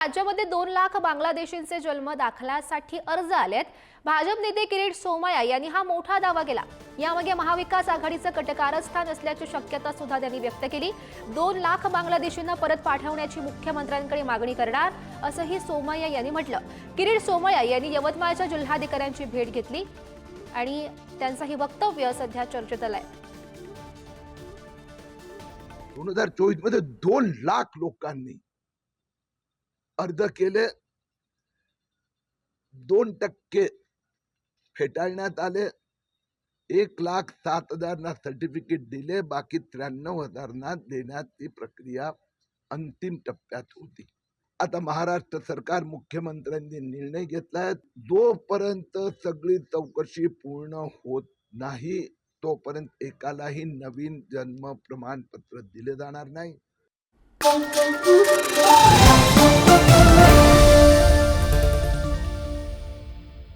राज्यामध्ये 2 लाख बांगलादेशींचे जन्म दाखल्यासाठी अर्ज आलेत। भाजप नेते किरीट सोमय्या यांनी हा मोठा दावा केला। यामागे महाविकास आघाडीचं कटकारस्थान असल्याची शक्यता सुद्धा त्यांनी व्यक्त केली। 2 लाख बांगलादेशींना परत पाठवण्याची मुख्यमंत्र्यांकडे मागणी करणार असंही सोमय्या यांनी म्हटलं। किरीट सोमय्या यांनी यवतमाळच्या जिल्हाधिकाऱ्यांची भेट घेतली आणि त्यांचं हे वक्तव्य सध्या चर्चेत आलंय। 2024 मध्ये 2 लाख लोकांनी अर्ज केले, 2% फेटाळण्यात आले। 1,07,000 सर्टिफिकेट दिले, बाकी 93,000 देण्याची प्रक्रिया अंतिम टप्प्यात होती। आता महाराष्ट्र सरकार मुख्यमंत्र्यांनी निर्णय घेतलाय, जोपर्यंत सगळी चौकशी पूर्ण होत नाही तोपर्यंत एकालाही नवीन जन्म प्रमाणपत्र दिले जाणार नाही।